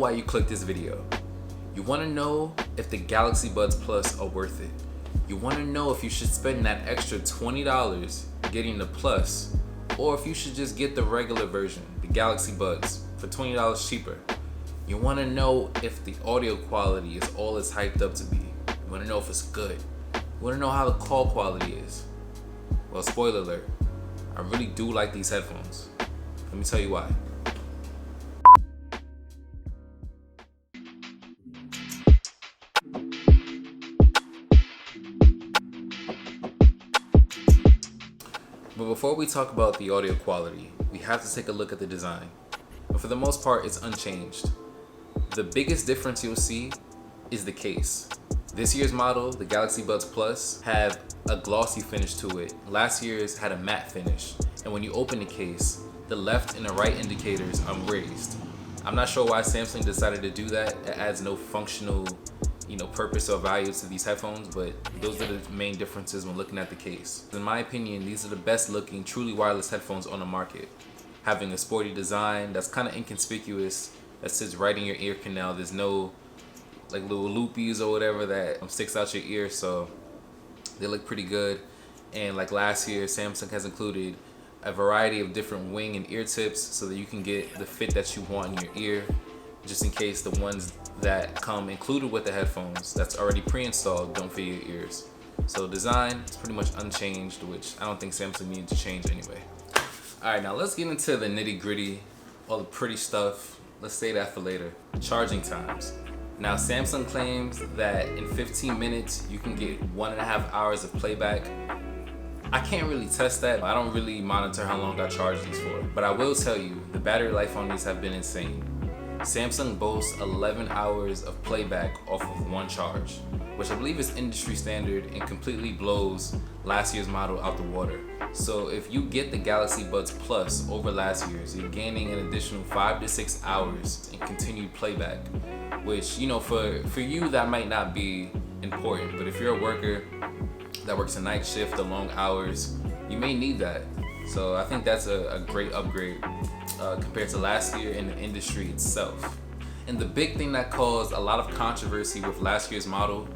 why you clicked this video. You want to know if the Galaxy Buds Plus are worth it. You want to know if you should spend that extra $20 getting the Plus, or if you should just get the regular version, the Galaxy Buds, for $20 cheaper. You want to know if the audio quality is all it's hyped up to be. You want to know if it's good. You want to know how the call quality is. Well, spoiler alert, I really do like these headphones. Let me tell you why. But before we talk about the audio quality, we have to take a look at the design. But for the most part, it's unchanged. The biggest difference you'll see is the case. This year's model, the Galaxy Buds Plus, have a glossy finish to it. Last year's had a matte finish. And when you open the case, the left and the right indicators are raised. I'm not sure why Samsung decided to do that. It adds no functional purpose or value to these headphones, but those are the main differences when looking at the case. In my opinion, these are the best looking truly wireless headphones on the market. Having a sporty design that's kind of inconspicuous, that sits right in your ear canal. There's no like little loopies or whatever that sticks out your ear, so they look pretty good. And like last year, Samsung has included a variety of different wing and ear tips so that you can get the fit that you want in your ear, just in case the ones that come included with the headphones that's already pre-installed don't fit your ears. So design is pretty much unchanged, which I don't think Samsung needed to change anyway. Alright, now let's get into the nitty gritty, all the pretty stuff. Let's save that for later. Charging times. Now Samsung claims that in 15 minutes you can get 1.5 hours of playback. I can't really test that. I don't really monitor how long I charge these for, but I will tell you the battery life on these have been insane. Samsung boasts 11 hours of playback off of one charge, which I believe is industry standard and completely blows last year's model out the water. So if you get the Galaxy Buds Plus over last year's, you're gaining an additional 5 to 6 hours in continued playback, which, for you that might not be important, but if you're a worker that works a night shift or long hours, you may need that. So I think that's a great upgrade compared to last year in the industry itself. And the big thing that caused a lot of controversy with last year's model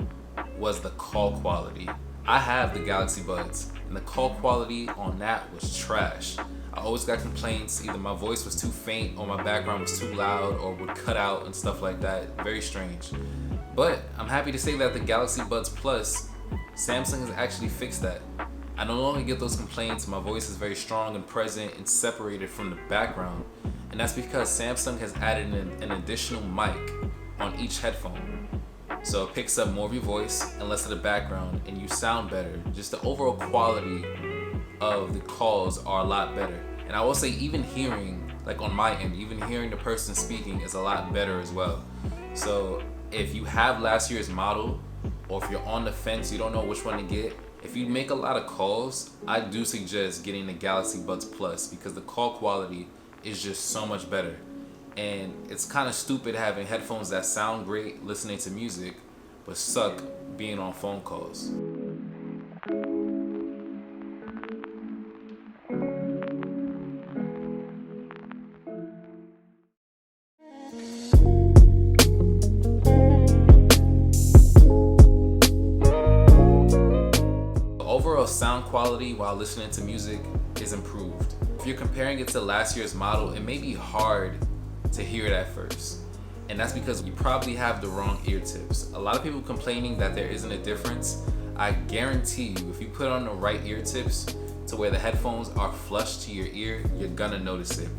was the call quality. I have the Galaxy Buds, and the call quality on that was trash. I always got complaints, either my voice was too faint or my background was too loud or would cut out and stuff like that. Very strange. But I'm happy to say that the Galaxy Buds Plus, Samsung has actually fixed that. I no longer get those complaints. My voice is very strong and present and separated from the background. And that's because Samsung has added an additional mic on each headphone. So it picks up more of your voice and less of the background, and you sound better. Just the overall quality of the calls are a lot better. And I will say even hearing, like on my end, even hearing the person speaking is a lot better as well. So if you have last year's model, or if you're on the fence, you don't know which one to get, if you make a lot of calls, I do suggest getting the Galaxy Buds Plus because the call quality is just so much better. And it's kind of stupid having headphones that sound great listening to music, but suck being on phone calls. Overall sound quality while listening to music is improved. If you're comparing it to last year's model, it may be hard to hear it at first. And that's because you probably have the wrong ear tips. A lot of people complaining that there isn't a difference. I guarantee you, if you put on the right ear tips to where the headphones are flush to your ear, you're gonna notice it.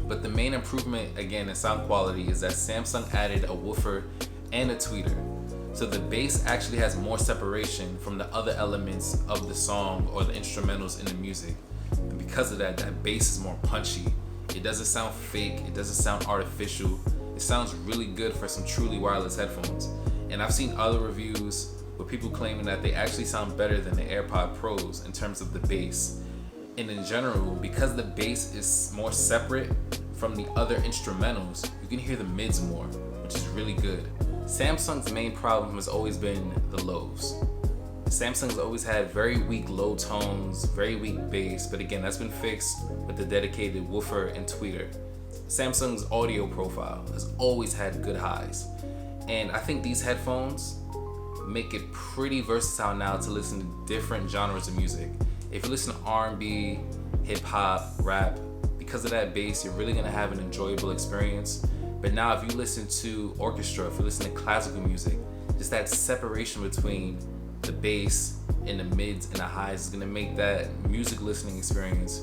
But the main improvement, again, in sound quality is that Samsung added a woofer and a tweeter. So the bass actually has more separation from the other elements of the song or the instrumentals in the music. And because of that, that bass is more punchy. It doesn't sound fake, it doesn't sound artificial. It sounds really good for some truly wireless headphones. And I've seen other reviews with people claiming that they actually sound better than the AirPod Pros in terms of the bass. And in general, because the bass is more separate from the other instrumentals, you can hear the mids more, which is really good. Samsung's main problem has always been the lows. Samsung's always had very weak low tones, very weak bass, but again, that's been fixed with the dedicated woofer and tweeter. Samsung's audio profile has always had good highs. And I think these headphones make it pretty versatile now to listen to different genres of music. If you listen to R&B, hip hop, rap, because of that bass, you're really gonna have an enjoyable experience. But now if you listen to orchestra, if you listen to classical music, just that separation between the bass and the mids and the highs is gonna make that music listening experience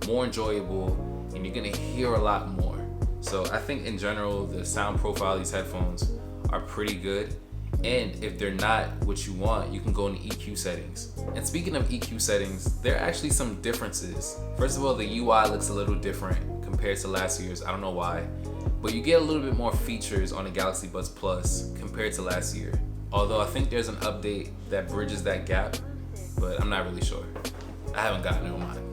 more enjoyable, and you're gonna hear a lot more. So I think in general, the sound profile of these headphones are pretty good. And if they're not what you want, you can go into EQ settings. And speaking of EQ settings, there are actually some differences. First of all, the UI looks a little different compared to last year's. I don't know why, but you get a little bit more features on the Galaxy Buds Plus compared to last year. Although I think there's an update that bridges that gap, but I'm not really sure. I haven't gotten it on mine.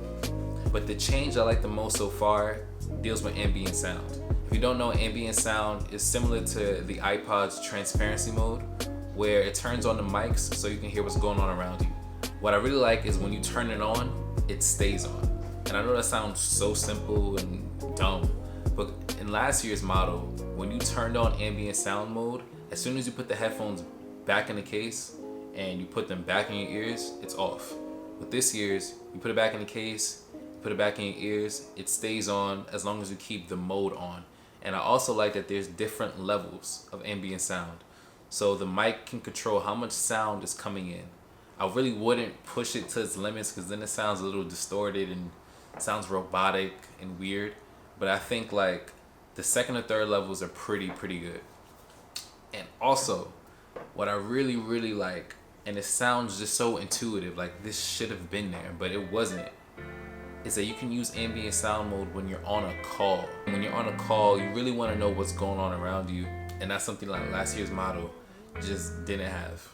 But the change I like the most so far deals with ambient sound. If you don't know, ambient sound is similar to the iPod's transparency mode, where it turns on the mics so you can hear what's going on around you. What I really like is when you turn it on, it stays on. And I know that sounds so simple and dumb, but in last year's model, when you turned on ambient sound mode, as soon as you put the headphones back in the case and you put them back in your ears, it's off. With this year's, you put it back in the case, put it back in your ears, it stays on as long as you keep the mode on. And I also like that there's different levels of ambient sound. So the mic can control how much sound is coming in. I really wouldn't push it to its limits because then it sounds a little distorted and sounds robotic and weird. But I think like the second or third levels are pretty good. And also, what I really like, and it sounds just so intuitive, like this should have been there, but it wasn't, is that you can use ambient sound mode when you're on a call. When you're on a call, you really want to know what's going on around you, and that's something like last year's model just didn't have.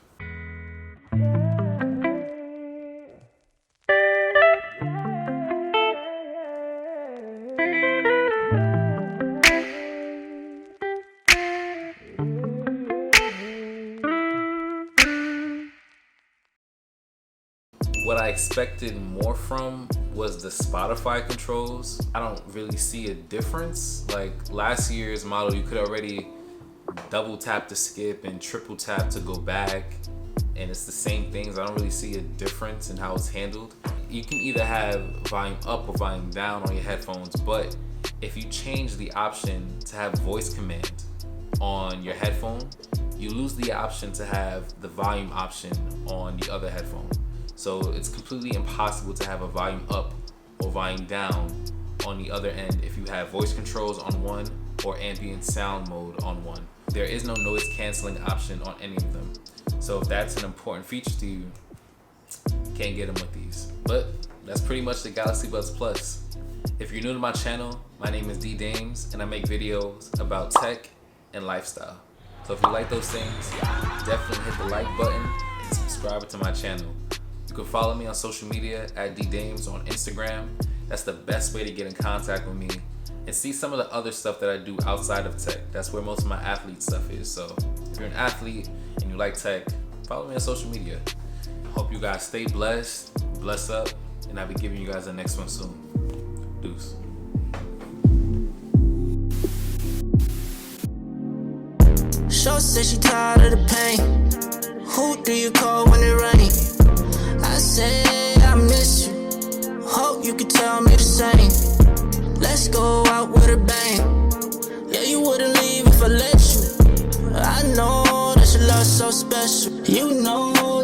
What I expected more from was the Spotify controls. I don't really see a difference. Like last year's model, you could already double tap to skip and triple tap to go back, and it's the same things. I don't really see a difference in how it's handled. You can either have volume up or volume down on your headphones, but if you change the option to have voice command on your headphone, you lose the option to have the volume option on the other headphone. So it's completely impossible to have a volume up or volume down on the other end if you have voice controls on one or ambient sound mode on one. There is no noise canceling option on any of them. So if that's an important feature to you, can't get them with these. But that's pretty much the Galaxy Buds Plus. If you're new to my channel, my name is D Dames and I make videos about tech and lifestyle. So if you like those things, definitely hit the like button and subscribe to my channel. You can follow me on social media at DDames on Instagram. That's the best way to get in contact with me and see some of the other stuff that I do outside of tech. That's where most of my athlete stuff is. So if you're an athlete and you like tech, follow me on social media. Hope you guys stay blessed, bless up, and I'll be giving you guys the next one soon. Deuce. Short said she tired of the pain. Who do you call when it rains? I say I miss you. Hope you can tell me the same. Let's go out with a bang. Yeah, you wouldn't leave if I let you. I know that your love's so special. You know